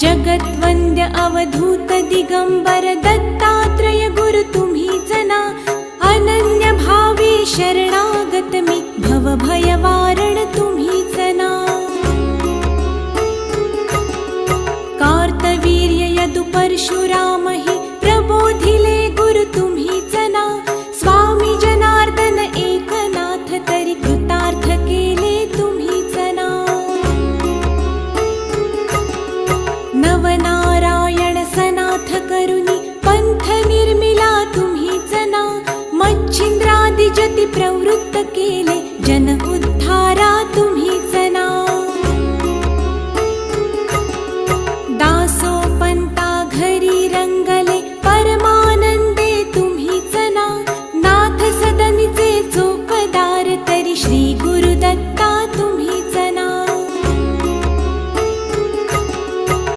जगद्वन्द्य अवधूत दिगंबर दत्तात्रय गुरु तुम्हीच ना. अनन्य भावे शरणागत मी भवभयवारण तुम्हीच ना. कार्तवीर्य यदु परशुराम हि प्रबोधिले गुरु तुम्हीच ना. स्वामी जनार्दन एकनाथ तरी कृतार्थ केले तुम्हीच ना. नवनारायण सनाथ करुनी पंथ निर्मिला तुम्हीच ना. मच्छिंद्रादि जति प्रवृत्त केले जन उद्धारा तुम्हीच ना.